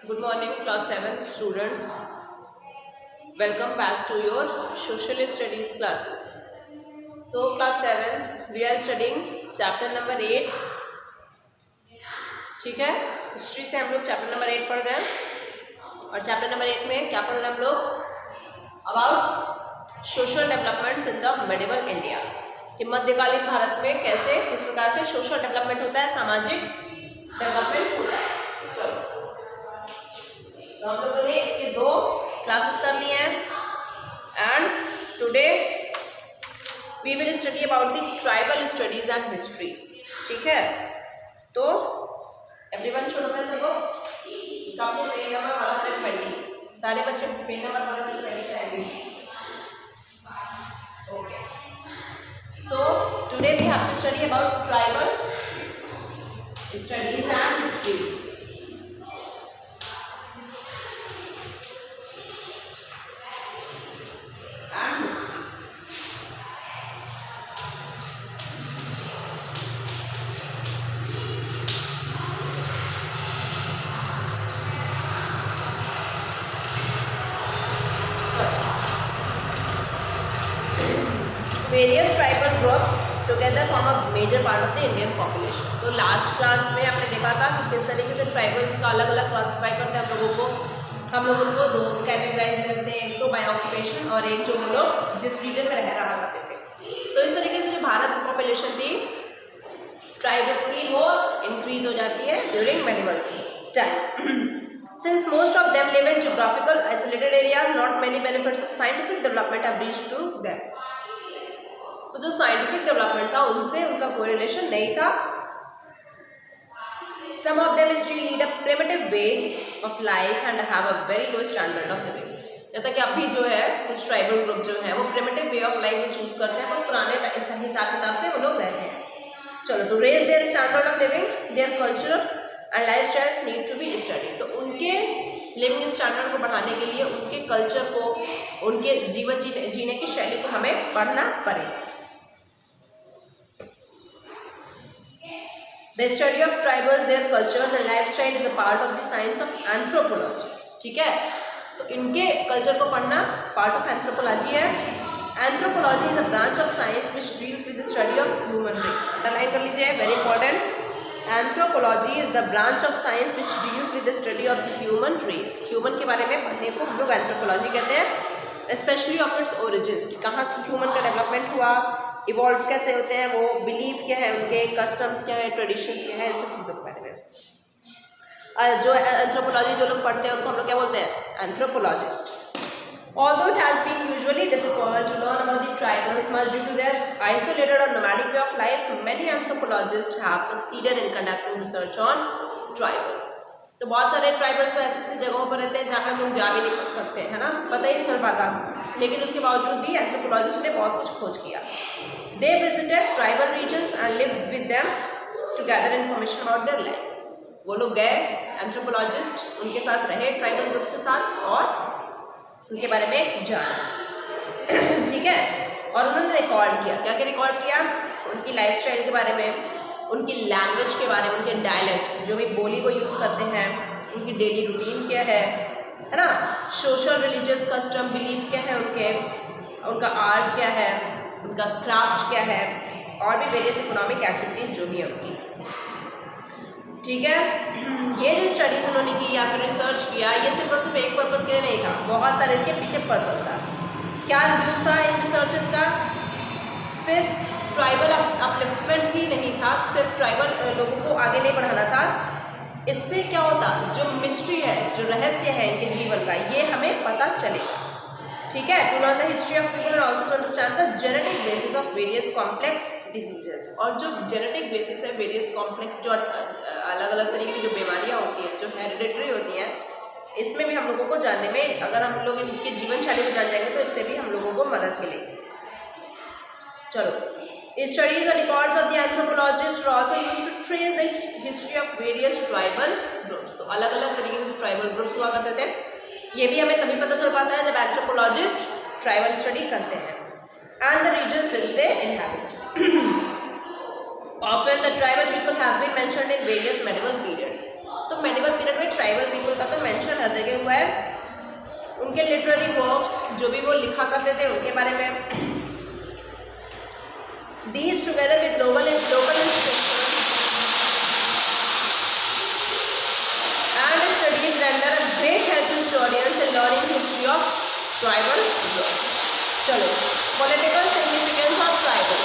Good morning, class 7 students. Welcome back to your social studies classes. So, class 7, we are studying chapter number 8. ठीक है, history से हम लोग chapter number 8 पढ़ रहे हैं और चैप्टर नंबर 8 में क्या पढ़ रहे हैं हम लोग about social developments in the medieval India कि मध्यकालीन भारत में कैसे किस प्रकार से सोशल डेवलपमेंट होता है, सामाजिक डेवलपमेंट होता है। चलो, तो हम लोगों ने इसके 2 क्लासेस कर लिए हैं and today we will study about the tribal studies and history. ठीक है, तो एवरीवन छोड़ो पहले देखो आपको पेज नंबर 120 सारे बच्चे पेज नंबर 120 आएंगे। Okay, so today we have to study about tribal studies and history. Various tribal groups together form a major part of the Indian population. तो लास्ट क्लास में आपने देखा था कि किस तरीके से ट्राइबल्स का अलग अलग क्लासीफाई करते हैं हम लोग उनको 2 कैटेगराइज में रखते हैं, एक तो बाय ऑक्यूपेशन और एक जो वो लोग जिस रीजन में रहा करते थे। तो इस तरीके से जो भारत की पॉपुलेशन थी ट्राइबल्स की वो इंक्रीज हो जाती है during medieval time. Since most of them live in geographical isolated areas, not many benefits of scientific development have reached to them. तो जो साइंटिफिक डेवलपमेंट था उनसे उनका कोई रिलेशन नहीं था। Some of them still lead a primitive way of life and have a very low standard of living. जैसा कि अभी जो है कुछ ट्राइबल ग्रुप जो है वो primitive way of life choose करते हैं, पर पुराने हिसाब किताब से वो लोग रहते हैं। चलो, to raise their standard of living their culture and life styles need to be study. तो उनके लिविंग स्टैंडर्ड को बढ़ाने के लिए उनके कल्चर को, उनके जीवन जीने की शैली को हमें पढ़ना पड़ेगा। The study of tribals, their cultures and lifestyle is a part of the science of anthropology. ठीक है, तो इनके कल्चर को पढ़ना पार्ट ऑफ एंथ्रोपोलॉजी है। Anthropology is a branch of science which deals with the study of human race. Underline कर लीजिए, very important. Anthropology is the branch of science which deals with the study of the human race. Human के बारे में पढ़ने को हम लोग anthropology कहते हैं, स्पेशली ऑफ इट्स ओरिजिन्स, कहाँ से ह्यूमन का डेवलपमेंट हुआ, इवॉल्व कैसे होते हैं, वो बिलीफ क्या है, उनके कस्टम्स क्या है, ट्रेडिशंस क्या है, इन सब चीज़ों के बारे में जो एंथ्रोपोलॉजी जो लोग पढ़ते हैं उनको हम लोग क्या बोलते हैं, एंथ्रोपोलॉजिस्ट्स। Although it has been usually difficult to learn about the tribals much due to their isolated or nomadic way of life, many anthropologists have succeeded in conducting research on tribals. तो बहुत सारे ट्राइबल्स तो ऐसी जगहों पर रहते हैं जहाँ पे हम लोग जा भी नहीं सकते, है ना, पता ही नहीं चल पाता, लेकिन उसके बावजूद भी एंथ्रोपोलॉजिस्ट ने बहुत कुछ खोज किया। They visited tribal regions and lived with them to gather information about their life. वो लोग गए, एंथ्रोपोलॉजिस्ट उनके साथ रहे, ट्राइबल ग्रुप्स के साथ, और उनके बारे में जाना। ठीक है, और उन्होंने रिकॉर्ड किया, क्या क्या रिकॉर्ड किया, उनकी लाइफस्टाइल के बारे में, उनकी लैंग्वेज के बारे में, उनके डायलेक्ट्स जो भी बोली वो यूज़ करते हैं, उनकी डेली रूटीन क्या है ना, सोशल रिलीजियस कस्टम बिलीफ क्या है उनके, उनका आर्ट क्या है, उनका क्राफ्ट क्या है, और भी वेरियस इकोनॉमिक एक्टिविटीज़ जो भी है उनकी। ठीक है, ये जो स्टडीज़ उन्होंने की या फिर रिसर्च किया, ये सिर्फ और सिर्फ एक पर्पज़ के लिए नहीं था, बहुत सारे इसके पीछे पर्पज़ था। क्या यूज़ था इन रिसर्चेस का? सिर्फ ट्राइबल अपलिफ्टमेंट ही नहीं था, सिर्फ ट्राइबल लोगों को आगे नहीं बढ़ाना था। इससे क्या होता, जो मिस्ट्री है, जो रहस्य है इनके जीवन का, ये हमें पता चलेगा। ठीक है, to learn the history of people and also to understand the genetic basis of various complex diseases. और जो जेनेटिक बेसिस है, वेरियस कॉम्प्लेक्स जो अलग अलग तरीके की जो बीमारियाँ होती हैं, जो हेरिडिटरी होती हैं, इसमें भी हम लोगों को जानने में, अगर हम लोग इनके जीवन शैली को जान जाएंगे तो इससे भी हम लोगों को मदद मिलेगी। चलो, studies and records of the anthropologists are also used to trace the history of various tribal groups. तो अलग अलग तरीके के ट्राइबल ग्रुप्स हुआ करते थे, ये भी हमें तभी पता चल पाता है जब एंथ्रोपोलॉजिस्ट ट्राइबल स्टडी करते हैं। And the regions which they inhabit. Often the tribal people have been mentioned in various medieval periods. तो मेडिवल पीरियड में ट्राइबल पीपल का तो मेंशन हर जगह हुआ है, उनके लिटरेरी वर्क्स जो भी वो लिखा करते थे उनके बारे में। These together with local and studies render a great help to historians in learning history of tribal groups. चलो, political significance of tribal।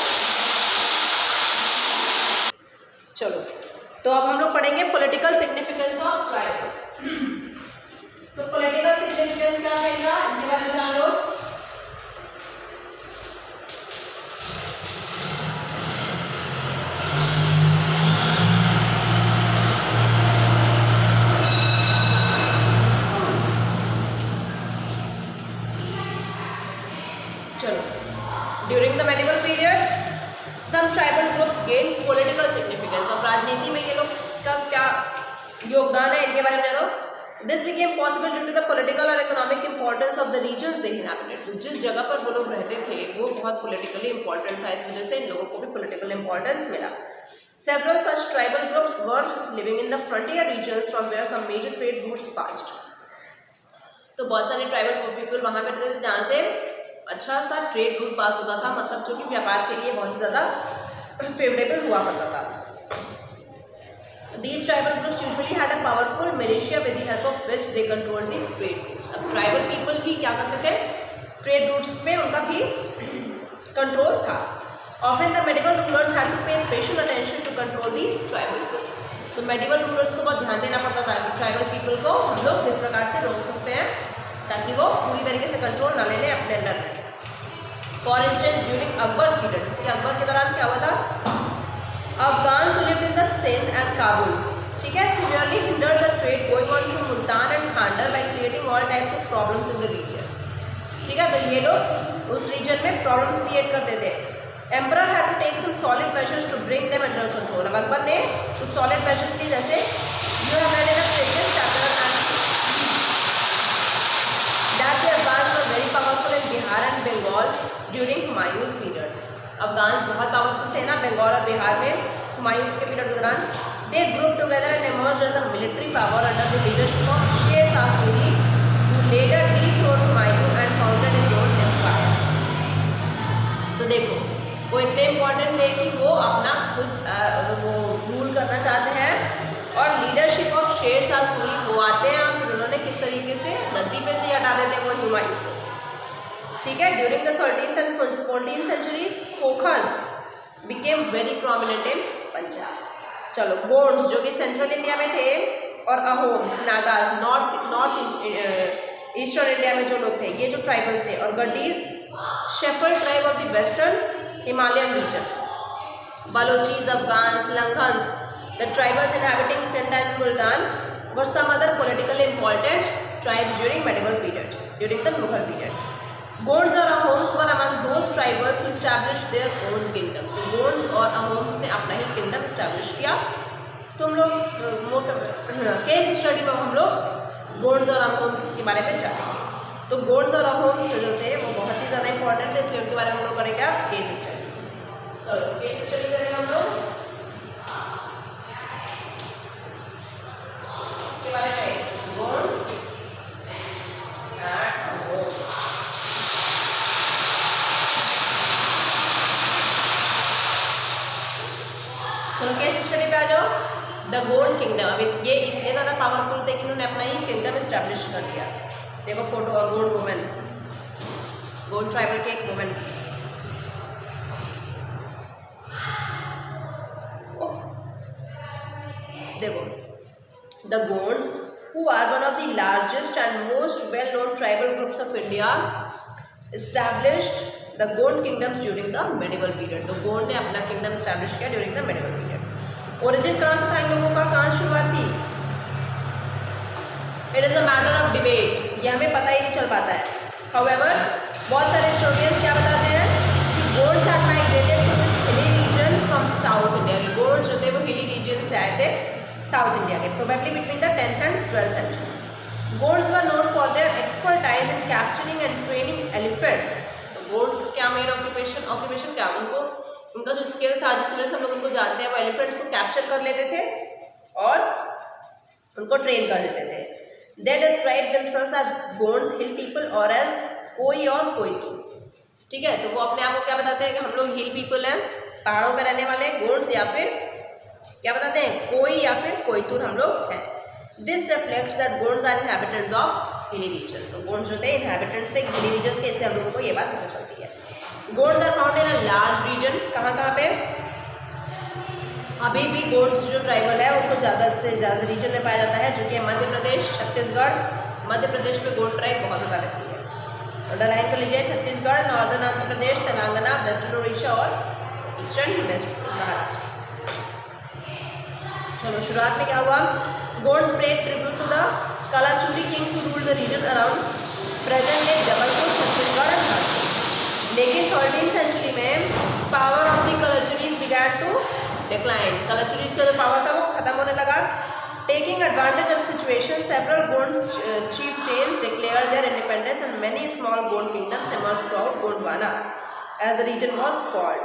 चलो, तो अब हम लोग पढ़ेंगे political significance of tribals। तो political significance क्या कहेगा, इनके बारे में जान लो। During the medieval period, some tribal groups gained political significance। और राजनीति में ये लोग का क्या योगदान है इनके बारे में जानो। This became possible due to the political और economic importance of the regions they inhabited। तो जिस जगह पर वो लोग रहते थे वो बहुत politically important था, इस वजह से इन लोगों को भी political importance मिला। Several such tribal groups were living in the frontier regions from where some major trade routes passed। तो बहुत सारे ट्राइबल पीपल वहाँ पे रहते थे जहाँ से अच्छा सा ट्रेड रूट पास होता था, मतलब जो कि व्यापार के लिए बहुत ही ज़्यादा फेवरेबल हुआ करता था। These tribal groups usually had a powerful militia with the help of which they controlled the trade routes। अब ट्राइबल पीपल ही क्या करते थे, ट्रेड रूट्स पे उनका भी कंट्रोल था। Often the medieval rulers had to pay special attention to control the tribal groups। तो medieval rulers को बहुत ध्यान देना पड़ता था कि ट्राइबल पीपल को हम लोग किस प्रकार से रोक सकते हैं ताकि वो पूरी तरीके से कंट्रोल ना ले लें अपने अंडर में। For instance during Akbar's period, जैसे अकबर के दौरान क्या हुआ था, Afghans who lived in the Sindh and Kabul, ठीक है, severely hindered the trade going on through Multan and Kandahar by creating all types of problems in the region. ठीक है, तो ये लोग उस रीजन में प्रॉब्लम्स क्रिएट करते थे। Emperor had to take some solid measures to bring them under control. अब अकबर ने कुछ सॉलिड मेजर्स ली, जैसे you have read in the previous chapter that the Afghans were very powerful in Bihar and Bengal during Humayun's period। Afghans बहुत powerful थे ना बंगाल और बिहार में हुमायूं के पीरियड के दौरान। They grouped together and emerged as a military power under the leadership of Sher Shah Suri, who later dethroned Humayun and founded his own empire। तो देखो वो इतने इम्पोर्टेंट थे कि वो अपना खुद वो रूल करना चाहते हैं और लीडरशिप ऑफ शेर शाह सूरी वो आते हैं और फिर उन्होंने किस तरीके से गद्दी पे से हटा देते हैं वो हुमायूं को। ठीक है, during the 13th and 14th centuries Khokhars became very prominent in Punjab. चलो, गोंड्स जो कि सेंट्रल इंडिया में थे और Ahoms Nagas north eastern India में जो लोग थे, ये जो ट्राइबल्स थे, और Gaddis shepherd tribe of the western Himalayan region, Baluchis, Afghans, Langahs, the tribals inhabiting Sindh and Multan were some other politically important tribes during medieval period, during the Mughal period। Gonds और Ahoms were among those tribals who established their own kingdoms। तो Gonds और Ahoms ने अपना ही kingdom establish किया। तो हम लोग case study में हम लोग Gonds और Ahoms के बारे में जानेंगे। तो Gonds और Ahoms जो थे वो बहुत ही ज़्यादा इंपॉर्टेंट थे, इसलिए उनके बारे में हम लोग करेंगे केस स्टडी। चलो केस स्टडी करेंगे हम लोग। चलो केस स्टडी पे आ जाओ। द गोंड किंगडम, अब ये इतने ज़्यादा पावरफुल थे कि उन्होंने अपना ही किंगडम इस्टेब्लिश कर लिया। देखो फोटो और गोंड वुमेन, गोंड ट्राइबल के एक वुमेन। देखो the Gonds who are one of the largest and most well-known tribal groups of India established the Gond kingdoms during the medieval period। तो गोंड ने अपना किंगडम establish किया during the medieval period। Origin कहाँ से था इन लोगों का, कहाँ शुरुआत थी? It is a matter of debate, ये हमें पता ही नहीं चल पाता है। However, बहुत सारे historians क्या बताते हैं कि Gonds had migrated to this hilly region from South India। Gonds जो थे वो hilly region से आए थे साउथ इंडिया के, probably between the 10th and 12th centuries। Gonds were known for their expertise in capturing and training elephants. तो गोंड्स का क्या मेन ऑक्यूपेशन क्या, उनका जो स्किल था जिसकी वजह से हम लोग उनको जानते हैं, वो एलिफेंट्स को कैप्चर कर लेते थे और उनको ट्रेन कर देते थे। They describe themselves as Gonds hill people और एज कोई और कोयतू। ठीक है, तो वो अपने आप को क्या बताते हैं कि हम लोग हिल पीपल हैं, पहाड़ों पर रहने वाले गोंड्स, या फिर क्या बताते हैं, कोई या फिर कोयतूर हम लोग हैं। This reflects that Gonds are inhabitants of hilly region. तो गोंड्स जो थे इनहैबिटेंट्स थे हिली रीजन के, इससे हम लोगों को ये बात पता चलती है। Gonds are found in a large region. कहाँ कहाँ पे? अभी भी गोंड्स जो ट्राइबल है उनको ज़्यादा से ज़्यादा रीजन में पाया जाता है, जो कि मध्य प्रदेश, छत्तीसगढ़। मध्य प्रदेश में गोंड ट्राइब बहुत ज़्यादा लगती है, अंडरलाइन कर लीजिए। छत्तीसगढ़, नॉर्दर्न आंध्र प्रदेश, तेलंगाना, वेस्टर्न उड़ीसा और ईस्टर्न वेस्ट महाराष्ट्र। चलो शुरुआत में क्या हुआ? Gonds paid tribute to the Kalachuri kings who ruled the region around present day Jabalpur, Chhattisgarh and Jharkhand. लेकिन 13वीं सेंचुरी में power of the Kalachuris began to decline. Kalachuris का जो पावर था वो खत्म होने लगा। Taking advantage of situation, several Gonds chieftains declared their independence and many small Gond kingdoms emerged throughout Gondwana as the region was called.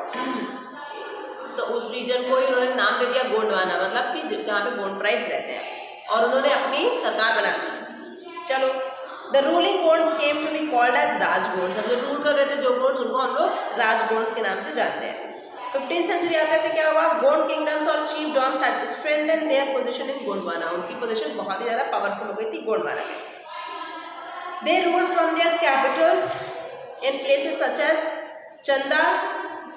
तो उस रीजन को ही उन्होंने नाम दे दिया गोंडवाना, मतलब कि जहाँ पे गोंड ट्राइब्स रहते हैं, और उन्होंने अपनी सरकार बना दी। चलो, the ruling Gonds came to be called as Rajgonds. अब जो रूल कर रहे थे जो गोंड्स, उनको हम लोग राजगोंड्स के नाम से जानते हैं। 15th सेंचुरी आते थे, क्या हुआ? गोंड किंगडम्स और chiefdoms had strengthened their position in Gondwana. उनकी पोजीशन बहुत ही ज़्यादा पावरफुल हो गई थी गोंडवाना में। They ruled from their capitals in places such as Chanda,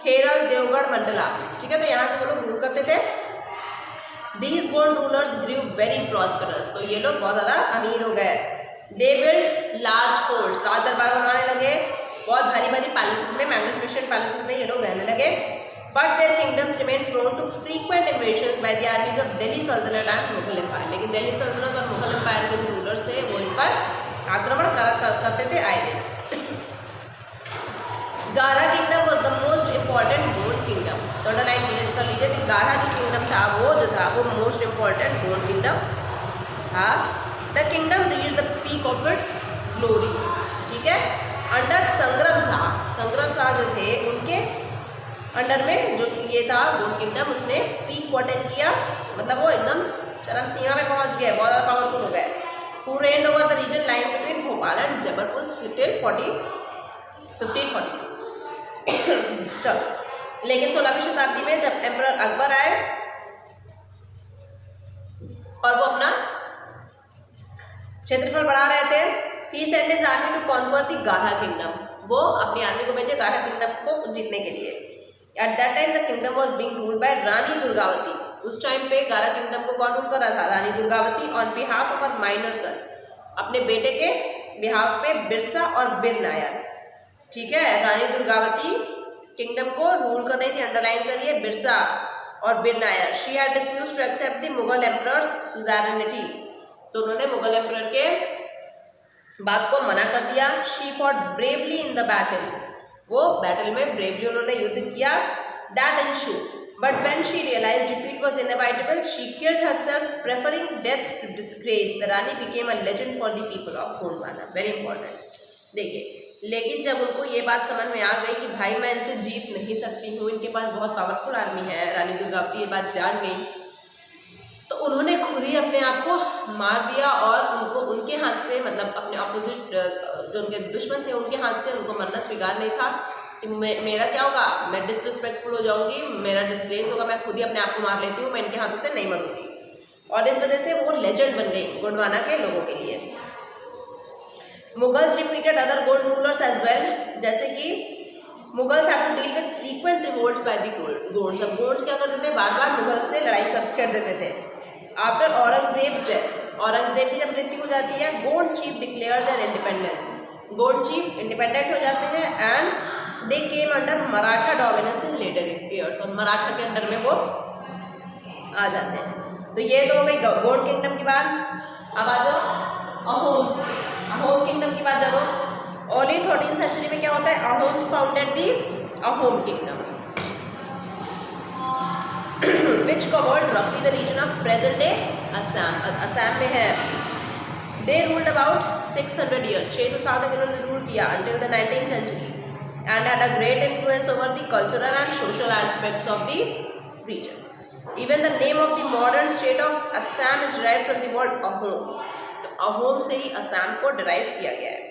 Kheral, Deogarh, Mandla. ठीक है, तो यहाँ से वो लोग रूल करते थे। These Gond rulers grew very prosperous. तो ये लोग बहुत ज़्यादा अमीर हो गए। दे बिल्ड लार्ज फोर्ट्स, राज दरबार बनवाने लगे, बहुत भारी भारी पैलेसेस में, मैग्निफिसेंट पैलेसेस में ये लोग रहने लगे। But their kingdoms remain prone to frequent invasions by the armies of Delhi Sultanat and Mughal empire. लेकिन दिल्ली सल्तनत और मुगल एम्पायर के जो रूलर्स थे वो इन पर आक्रमण करते थे आए दिन। गारा kingdom was the most important Gond kingdom. तो अंडरलाइन कर लीजिए कि गारा जो किंगडम था वो मोस्ट इम्पॉर्टेंट गोंड किंगडम था। The kingdom reach the peak of its glory. ठीक है, अंडर संग्राम शाह जो थे उनके अंडर में जो ये था गोंड किंगडम, उसने पीक को अटेन किया, मतलब वो एकदम चरम सीमा में पहुंच गए, बहुत ज़्यादा पावरफुल हो गए। Who reigned over the region lying between Bhopal and Jabalpur till 1542। चलो, लेकिन 16वीं शताब्दी में जब एम्परर अकबर आए और वो अपना क्षेत्रफल बढ़ा रहे थे, he send his army to conquer the Garha kingdom. वो अपनी आर्मी को भेजे गारा किंगडम को जीतने के लिए। At that time the kingdom was being ruled by Rani Durgavati. उस टाइम पे गारा किंगडम को कौन रूल कर रहा था? Rani Durgavati. On behalf of her minor son, अपने बेटे के बिहाफ पे बिरसा और बिर नायर। ठीक है, रानी दुर्गावती किंगडम को रूल कर रही थी, अंडरलाइन करिए, बिरसा और Bir Nayar. She had refused to accept the Mughal emperor's suzerainty. तो उन्होंने मुगल एम्परर के बात को मना कर दिया। She fought bravely in the battle. वो बैटल में ब्रेवली उन्होंने युद्ध किया। That issue, but when she realised defeat was inevitable, she killed herself, preferring death to disgrace. The Rani became a legend for the people of Gondwana. Very important. देखिए, लेकिन जब उनको ये बात समझ में आ गई कि भाई मैं इनसे जीत नहीं सकती हूँ, इनके पास बहुत पावरफुल आर्मी है, रानी दुर्गावती ये बात जान गई, तो उन्होंने खुद ही अपने आप को मार दिया और उनको उनके हाथ से, मतलब अपने ऑपोजिट जो उनके दुश्मन थे उनके हाथ से उनको मरना स्वीकार नहीं था। कि मेरा क्या होगा, मैं डिसरिस्पेक्टफुल हो जाऊंगी, मेरा डिस्ग्रेस होगा, मैं खुद ही अपने आप को मार लेती हूँ, मैं इनके हाथों से नहीं मरूंगी। और इस वजह से वो लेजेंड बन गई गोंडवाना के लोगों के लिए। Mughals defeated other Gond rulers as well. जैसे कि Mughals have to deal with frequent revolts by the Gonds. अब गोंड्स क्या करते थे, बार बार मुगल्स से लड़ाई छेड़ देते थे। आफ्टर औरंगजेब्स डेथ, औरंगजेब की जब मृत्यु हो जाती है, Gond chief declare their independence. Gond chief independent हो जाते हैं and they came under Maratha dominance in later years. और मराठा के अंडर में वो आ जाते हैं। तो ये तो हो गई गोंड किंगडम की बात। अब आ जाओ अहोम्स। अहोम किंगडम की बात जानो। अर्ली 13th सेंचुरी में क्या होता है, Ahoms founded the Ahom kingdom which covered roughly the region of present day Assam. Assam में है। They ruled about 600 years. 600 साल तक इन्होंने रूल किया until the 19th century and had a great influence over the cultural and social aspects of the region. Even the name of the modern state of Assam is derived from the word Ahom. तो अहोम से ही असम को derive किया गया है।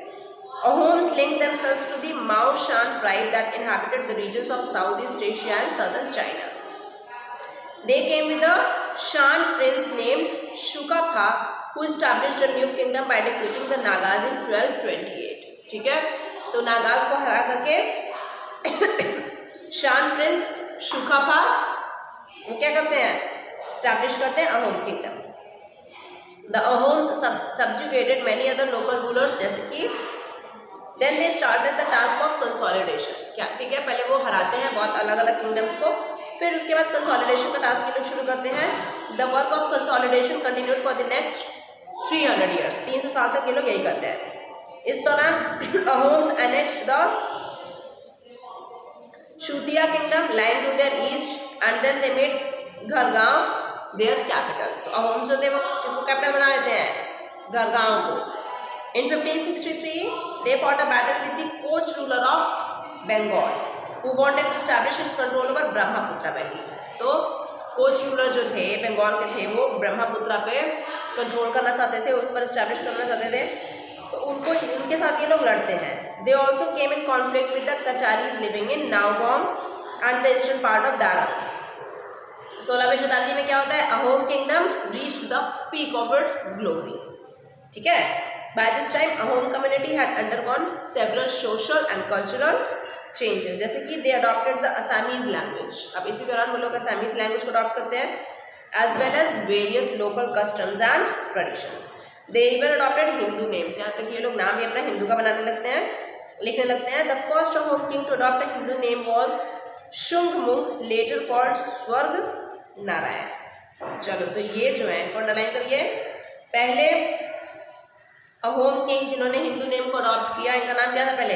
Ahoms linked themselves to the Mao Shan tribe that inhabited the regions of Southeast Asia and southern China. They came with a Shan prince named Shukapha, who established a new kingdom by defeating the Nagas in 1228. ठीक है, तो नागाज को हरा करके शान Prince शुकाफा वो क्या करते हैं, स्टैब्लिश करते हैं Ahom kingdom. The Ahoms subjugated many other local rulers, जैसे कि Then they started the task of consolidation। क्या ठीक है, पहले वो हराते हैं बहुत अलग अलग किंगडम्स को, फिर उसके बाद कंसोलिडेशन का टास्क ये लोग शुरू करते हैं। The work of consolidation continued for the next 300 years, 300 साल तक ये लोग यही करते हैं। इस दौरान Ahoms annexed the Chutiya kingdom lying to their east and then they made Gargaon their capital. तो अहोम्स जो थे वो किसको कैपिटल बना लेते हैं, घरगांव को। In 1563, they fought a battle with the Koch ruler of Bengal, who wanted to establish its control over Brahmaputra valley. तो कोच रूलर जो थे बंगाल के थे, वो ब्रह्मपुत्र पे कंट्रोल करना चाहते थे, उस पर इस्टेब्लिश करना चाहते थे। तो उनके साथ ये लोग लड़ते हैं। They also came in conflict with the Kacharis living in Nowgam and the eastern part of Darang। 16वीं शताब्दी में क्या होता है, Ahom kingdom reached the peak of its glory। ठीक है, By this time, Ahom community had undergone several social and cultural changes, जैसे कि they adopted the Assamese language। अब इसी दौरान वो लोग Assamese language को adopt करते हैं, as well as various local customs and traditions। They even adopted Hindu names, यहाँ तक ये लोग नाम भी अपना हिंदू का बनाने लगते हैं, लिखने लगते हैं। The first Ahom king to adopt a Hindu name was Shungmung, later called स्वर्ग नारायण। चलो, तो ये जो है अंडरलाइन करिए, पहले अहोम किंग जिन्होंने हिंदू नेम को अडॉप्ट किया, इनका नाम क्या था पहले,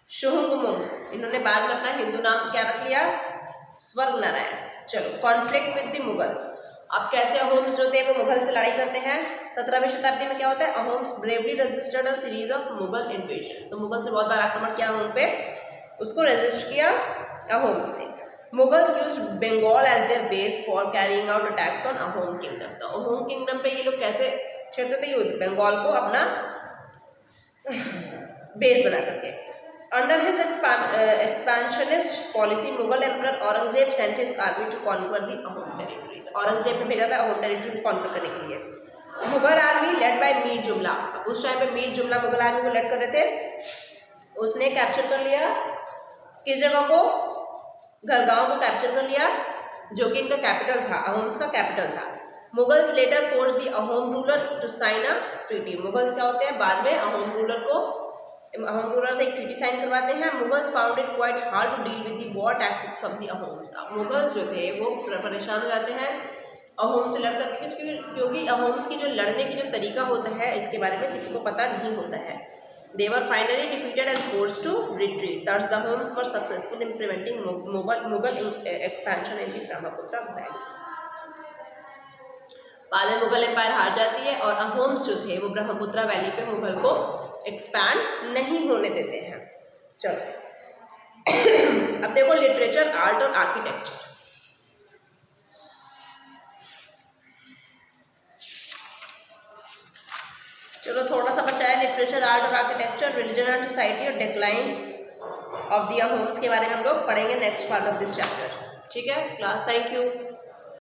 शुंगमुंग। इन्होंने बाद में अपना हिंदू नाम क्या रख लिया, स्वर्ग नारायण। चलो, कॉन्फ्लिक्ट विद द मुगल्स। अब कैसे अहोम्स जो थे वो मुगल से लड़ाई करते हैं। 17वीं शताब्दी में क्या होता है, Ahoms bravely resisted a series of Mughal invasions. तो मुगल से बहुत बार आक्रमण किया उन पे, उसको रेजिस्ट किया अहोम्स ने। Mughals used Bengal as their base for carrying out attacks on Ahom kingdom. तो अहोम किंगडम पे ये लोग कैसे छेड़ते थे युद्ध, बंगाल को अपना बेस बना करके। Under his expansionist policy, Mughal emperor Aurangzeb sent his army to conquer the Ahom territory. तो औरंगजेब ने भेजा था अहोम टेरिटरी को कॉन्कर करने के लिए। Mughal army led by Mir जुमला। अब उस टाइम पे मीर जुमला मुगल आर्मी को लेड कर रहे थे, उसने कैप्चर कर लिया किस जगह को, घरगांव को कैप्चर कर लिया, जो कि इनका कैपिटल था, अहोम्स का कैपिटल था। Mughals later forced the Ahom ruler to sign a treaty. Mughals क्या होते हैं, बाद में अहोम रूलर से एक ट्रीटी साइन करवाते हैं। Mughals found it quite hard to deal with the war tactics of the Ahoms. Mughals जो थे वो परेशान हो जाते हैं अहोम से लड़ करके, क्योंकि अहोम्स की जो लड़ने की जो तरीका होता है इसके बारे में किसी को पता नहीं होता है। They were finally defeated and forced to retreat. Thus, the Ahoms were successful in preventing Mughal expansion in the Brahmaputra Valley. बाद में मुगल एम्पायर हार जाती है और अहोम्स जो थे वो ब्रह्मपुत्र वैली पे मुगल को एक्सपैंड नहीं होने देते हैं। चलो अब देखो लिटरेचर, आर्ट और आर्किटेक्चर। चलो थोड़ा सा बचा है लिटरेचर, आर्ट और आर्किटेक्चर, रिलीजन एंड सोसाइटी और डिक्लाइन ऑफ द अहोम्स के बारे में हम लोग पढ़ेंगे next part of this chapter. ठीक है क्लास, थैंक यू।